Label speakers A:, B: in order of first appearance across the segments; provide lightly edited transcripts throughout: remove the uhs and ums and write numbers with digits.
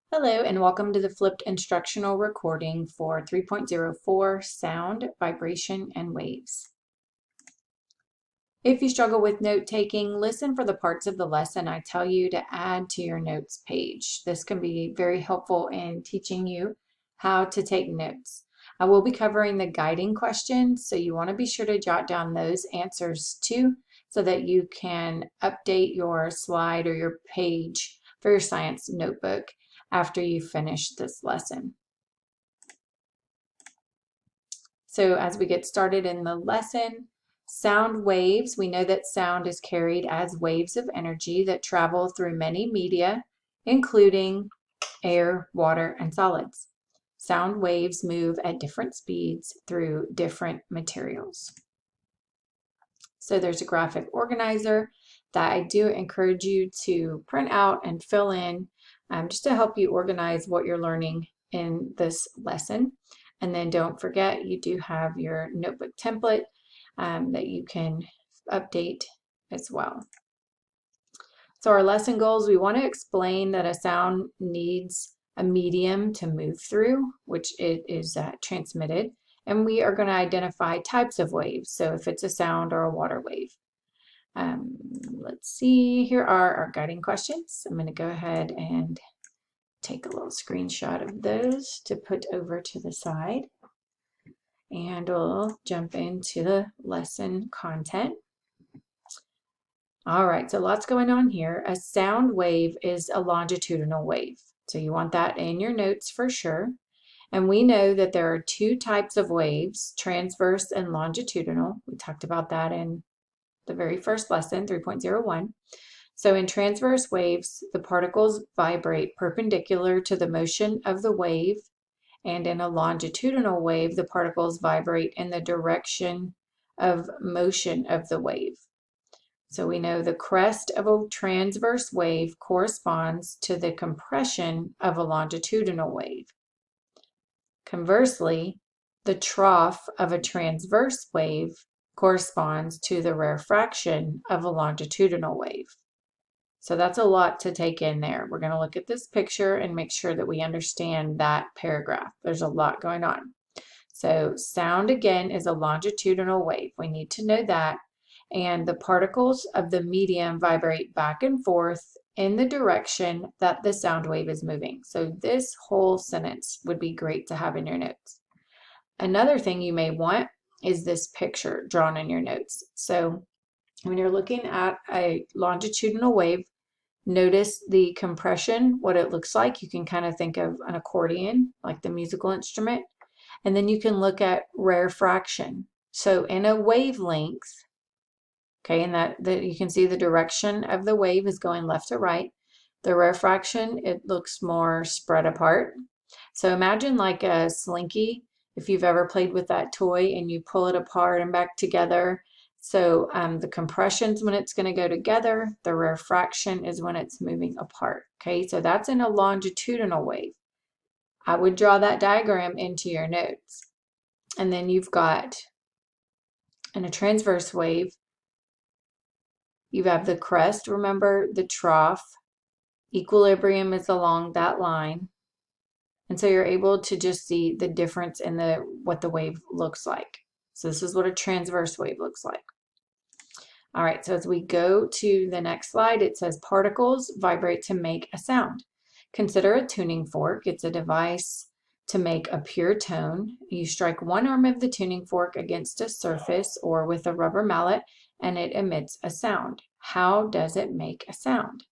A: Hello and welcome to the flipped instructional recording for 3.04 Sound, Vibration, and Waves. If you struggle with note taking, listen for the parts of the lesson I tell you to add to your notes page. This can be very helpful in teaching you how to take notes. I will be covering the guiding questions, so you want to be sure to jot down those answers too, so that you can update your slide or your page for your science notebook after you finish this lesson. So as we get started in the lesson, sound waves, we know that sound is carried as waves of energy that travel through many media, including air, water, and solids. Sound waves move at different speeds through different materials. So there's a graphic organizer that I do encourage you to print out and fill in just to help you organize what you're learning in this lesson. And then don't forget, you do have your notebook template that you can update as well. So our lesson goals, we want to explain that a sound needs a medium to move through, which it is transmitted. And we are going to identify types of waves. So if it's a sound or a water wave. Let's see, here are our guiding questions. I'm going to go ahead and take a little screenshot of those to put over to the side. And we'll jump into the lesson content. All right, so lots going on here. A sound wave is a longitudinal wave. So you want that in your notes for sure. And we know that there are two types of waves, transverse and longitudinal. We talked about that in the very first lesson, 3.01. So in transverse waves, the particles vibrate perpendicular to the motion of the wave. And in a longitudinal wave, the particles vibrate in the direction of motion of the wave. So we know the crest of a transverse wave corresponds to the compression of a longitudinal wave. Conversely, the trough of a transverse wave corresponds to the rarefaction of a longitudinal wave. So that's a lot to take in there. We're going to look at this picture and make sure that we understand that paragraph. There's a lot going on. So sound again is a longitudinal wave. We need to know that. And the particles of the medium vibrate back and forth in the direction that the sound wave is moving. So this whole sentence would be great to have in your notes. Another thing you may want is this picture drawn in your notes. So when you're looking at a longitudinal wave, notice the compression, what it looks like. You can kind of think of an accordion, like the musical instrument. And then you can look at rarefaction. So in a wavelength, okay, and that you can see the direction of the wave is going left to right. The rarefaction, it looks more spread apart. So imagine like a slinky, if you've ever played with that toy and you pull it apart and back together. So the compression's when it's going to go together. The rarefaction is when it's moving apart. Okay, so that's in a longitudinal wave. I would draw that diagram into your notes. And then you've got in a transverse wave, you have the crest, remember the trough. Equilibrium is along that line. And so you're able to just see the difference in what the wave looks like. So this is what a transverse wave looks like. All right, so as we go to the next slide, it says particles vibrate to make a sound. Consider a tuning fork. It's a device to make a pure tone. You strike one arm of the tuning fork against a surface or with a rubber mallet, and it emits a sound. How does it make a sound?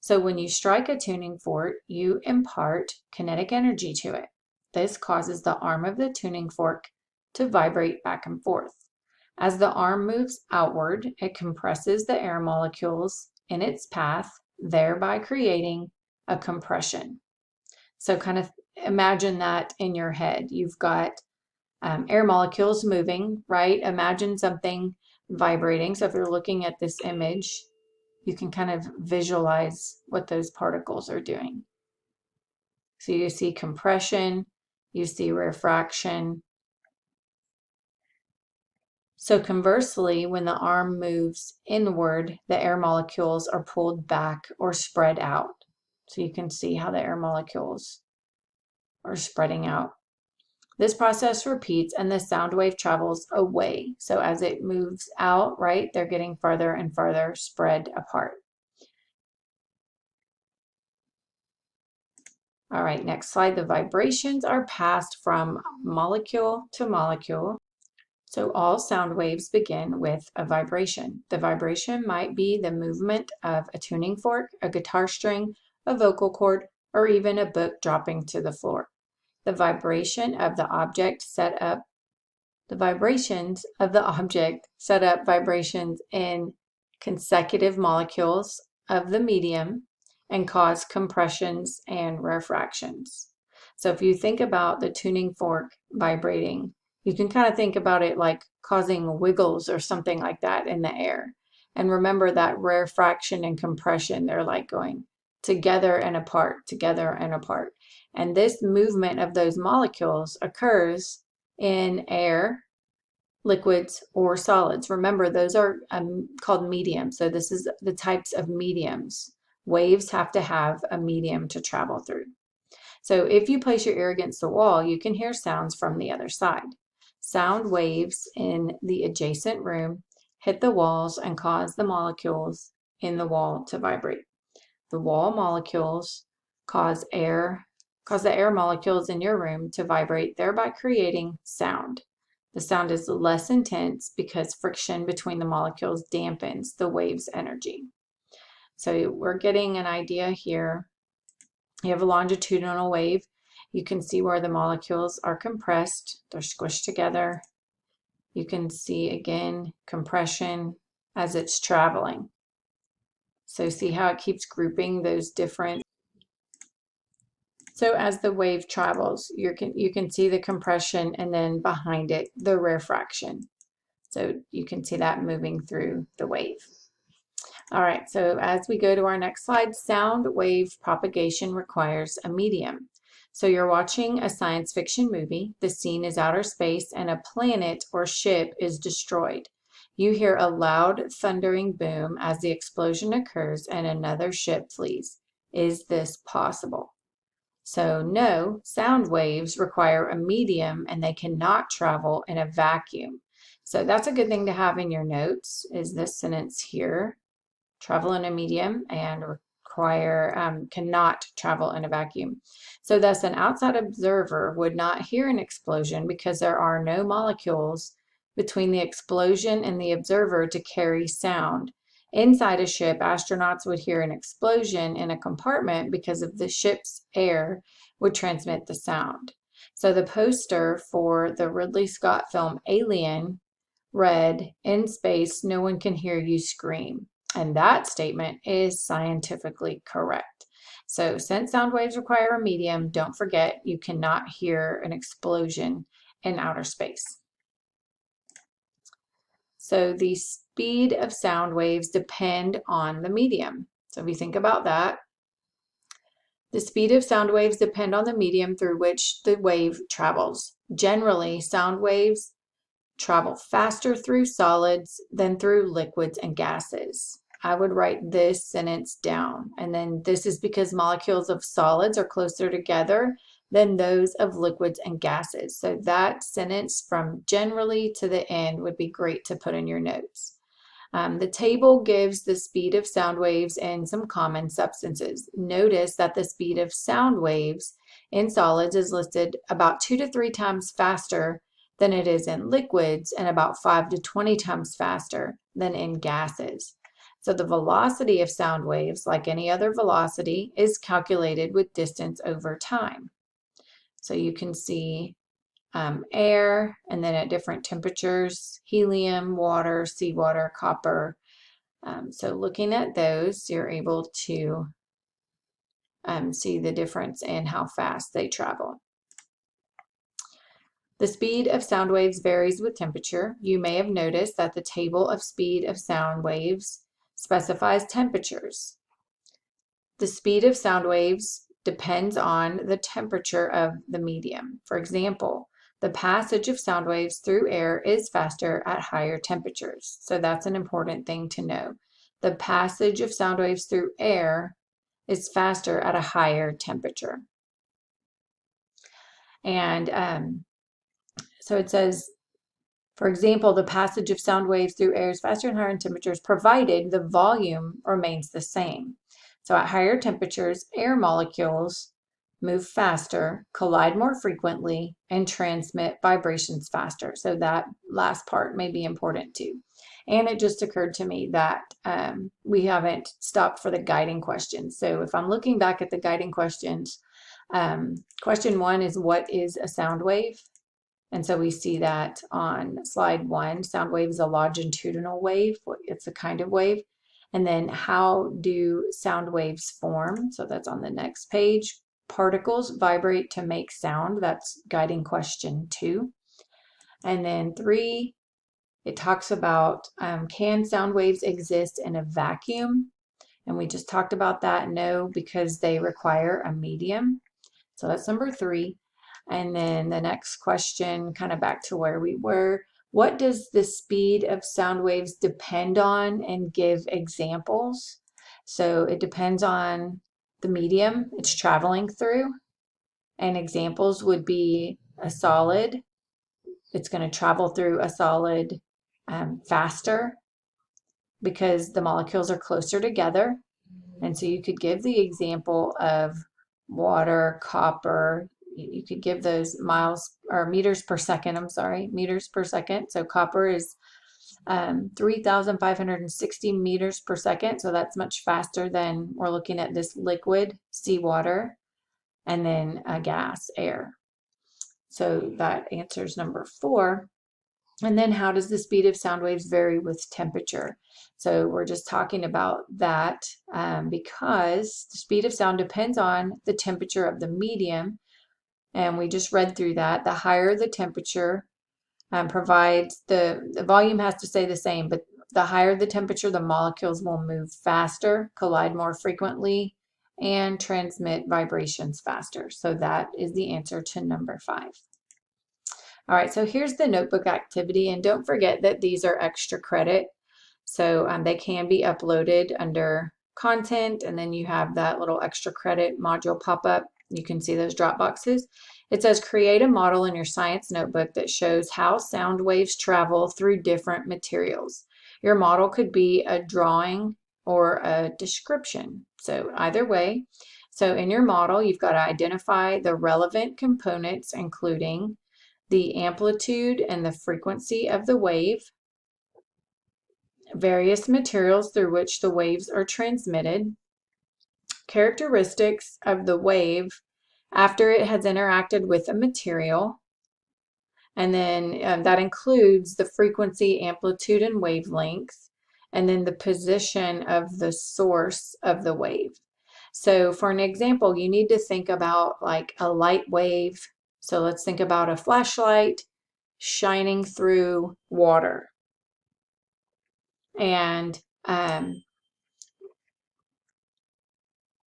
A: So when you strike a tuning fork, you impart kinetic energy to it. This causes the arm of the tuning fork to vibrate back and forth. As the arm moves outward, it compresses the air molecules in its path, thereby creating a compression. So kind of imagine that in your head. You've got air molecules moving, right? Imagine something vibrating. So if you're looking at this image, you can kind of visualize what those particles are doing. So you see compression, you see rarefaction. So conversely, when the arm moves inward, the air molecules are pulled back or spread out. So you can see how the air molecules are spreading out. This process repeats and the sound wave travels away. So as it moves out, right, they're getting farther and farther spread apart. All right, next slide. The vibrations are passed from molecule to molecule. So all sound waves begin with a vibration. The vibration might be the movement of a tuning fork, a guitar string, a vocal cord, or even a book dropping to the floor. The vibration of the object set up the vibrations of the object set up vibrations in consecutive molecules of the medium and cause compressions and rarefactions. So if you think about the tuning fork vibrating, you can kind of think about it like causing wiggles or something like that in the air. And remember that rarefaction and compression, they're like going together and apart, together and apart. And this movement of those molecules occurs in air, liquids, or solids. Remember, those are called mediums. So this is the types of mediums. Waves have to have a medium to travel through. So if you place your ear against the wall, you can hear sounds from the other side. Sound waves in the adjacent room hit the walls and cause the molecules in the wall to vibrate. The wall molecules cause the air molecules in your room to vibrate, thereby creating sound. The sound is less intense because friction between the molecules dampens the wave's energy. So we're getting an idea here. You have a longitudinal wave. You can see where the molecules are compressed. They're squished together. You can see again compression as it's traveling. So see how it keeps grouping those different. So as the wave travels, you can see the compression and then behind it, the rarefaction. So you can see that moving through the wave. All right, so as we go to our next slide, sound wave propagation requires a medium. So you're watching a science fiction movie. The scene is outer space and a planet or ship is destroyed. You hear a loud thundering boom as the explosion occurs and another ship flees. Is this possible? So no, sound waves require a medium and they cannot travel in a vacuum. So that's a good thing to have in your notes, is this sentence here. Travel in a medium and cannot travel in a vacuum. So thus an outside observer would not hear an explosion because there are no molecules between the explosion and the observer to carry sound. Inside a ship, astronauts would hear an explosion in a compartment because of the ship's air would transmit the sound. So the poster for the Ridley Scott film Alien read, "In space, no one can hear you scream." And that statement is scientifically correct. So since sound waves require a medium, don't forget you cannot hear an explosion in outer space. So the speed of sound waves depend on the medium. So if you think about that, the speed of sound waves depend on the medium through which the wave travels. Generally, sound waves travel faster through solids than through liquids and gases. I would write this sentence down. And then this is because molecules of solids are closer together than those of liquids and gases. So that sentence from generally to the end would be great to put in your notes. The table gives the speed of sound waves in some common substances. Notice that the speed of sound waves in solids is listed about 2 to 3 times faster than it is in liquids and about 5 to 20 times faster than in gases. So the velocity of sound waves, like any other velocity, is calculated with distance over time. So you can see air, and then at different temperatures, helium, water, seawater, copper. So looking at those, you're able to see the difference in how fast they travel. The speed of sound waves varies with temperature. You may have noticed that the table of speed of sound waves specifies temperatures. The speed of sound waves depends on the temperature of the medium. For example, the passage of sound waves through air is faster at higher temperatures. So that's an important thing to know. The passage of sound waves through air is faster at a higher temperature. And so it says, for example, the passage of sound waves through air is faster and higher in temperatures, provided the volume remains the same. So at higher temperatures, air molecules move faster, collide more frequently, and transmit vibrations faster. So that last part may be important too. And it just occurred to me that we haven't stopped for the guiding questions. So if I'm looking back at the guiding questions, question 1 is, what is a sound wave? And so we see that on slide 1, sound wave is a longitudinal wave. It's a kind of wave. And then how do sound waves form? So that's on the next page. Particles vibrate to make sound. That's guiding question 2. And then 3, it talks about, can sound waves exist in a vacuum? And we just talked about that. No, because they require a medium. So that's number 3. And then the next question, kind of back to where we were, what does the speed of sound waves depend on, and give examples? So it depends on the medium it's traveling through, and examples would be a solid. It's going to travel through a solid faster because the molecules are closer together. And so you could give the example of water, copper. You could give those miles or meters per second. I'm sorry, meters per second. So copper is 3,560 meters per second. So that's much faster than we're looking at this liquid, seawater, and then a gas, air. So that answers number 4. And then how does the speed of sound waves vary with temperature? So we're just talking about that because the speed of sound depends on the temperature of the medium. And we just read through that. The higher the temperature provides, the volume has to stay the same, but the higher the temperature, the molecules will move faster, collide more frequently, and transmit vibrations faster. So that is the answer to number 5. All right, so here's the notebook activity, and don't forget that these are extra credit. So they can be uploaded under content, and then you have that little extra credit module pop up. You can see those drop boxes. It says create a model in your science notebook that shows how sound waves travel through different materials. Your model could be a drawing or a description. So either way. So in your model, you've got to identify the relevant components, including the amplitude and the frequency of the wave, various materials through which the waves are transmitted, characteristics of the wave after it has interacted with a material, and then that includes the frequency, amplitude, and wavelength, and then the position of the source of the wave. So for an example, you need to think about like a light wave. So let's think about a flashlight shining through water. And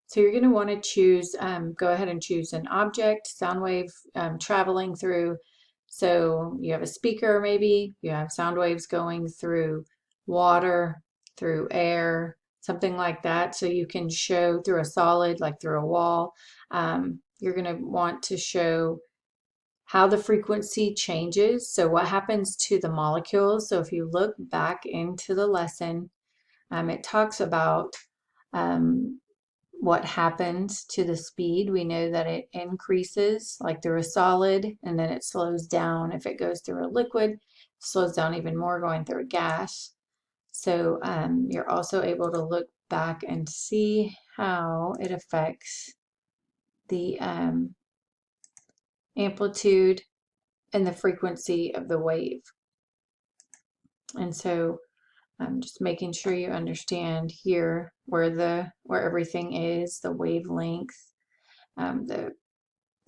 A: so you're going to want to choose, go ahead and choose an object, sound wave traveling through. So you have a speaker, maybe you have sound waves going through water, through air, something like that. So you can show through a solid, like through a wall. You're going to want to show how the frequency changes. So what happens to the molecules. So if you look back into the lesson, it talks about what happens to the speed. We know that it increases like through a solid, and then it slows down if it goes through a liquid. It slows down even more going through a gas. So you're also able to look back and see how it affects the amplitude and the frequency of the wave. And so I'm just making sure you understand here where everything is, the wavelength, the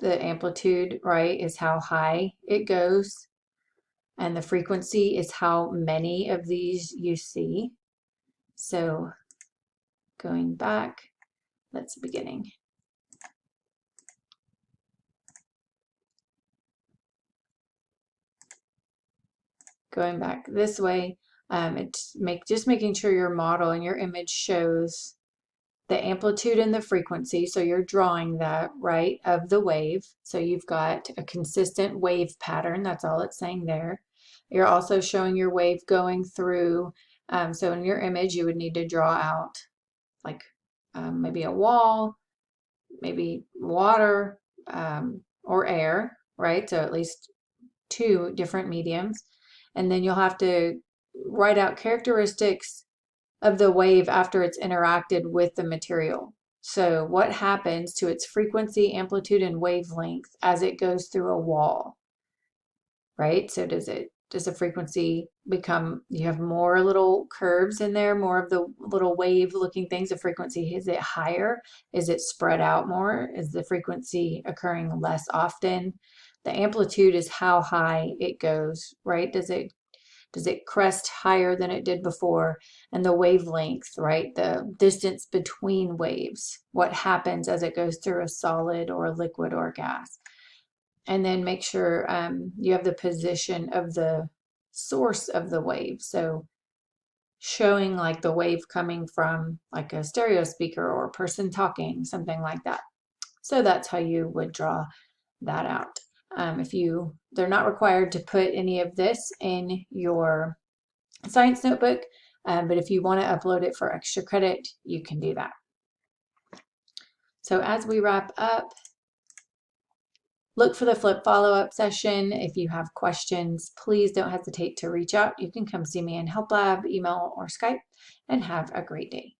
A: amplitude, right, is how high it goes, and the frequency is how many of these you see. So going back, that's the beginning. Going back this way, it's just making sure your model and your image shows the amplitude and the frequency. So you're drawing that, right, of the wave. So you've got a consistent wave pattern. That's all it's saying there. You're also showing your wave going through. So in your image, you would need to draw out like maybe a wall, maybe water, or air, right? So at least two different mediums. And then you'll have to write out characteristics of the wave after it's interacted with the material. So what happens to its frequency, amplitude, and wavelength as it goes through a wall, right? So does the frequency become, you have more little curves in there, more of the little wave looking things? The frequency, is it higher? Is it spread out more? Is the frequency occurring less often? The amplitude is how high it goes, right? Does it crest higher than it did before? And the wavelength, right? The distance between waves, what happens as it goes through a solid or a liquid or a gas? And then make sure you have the position of the source of the wave. So showing like the wave coming from like a stereo speaker or a person talking, something like that. So that's how you would draw that out. They're not required to put any of this in your science notebook, but if you want to upload it for extra credit, you can do that. So as we wrap up, look for the flip follow-up session. If you have questions, please don't hesitate to reach out. You can come see me in Help Lab, email, or Skype, and have a great day.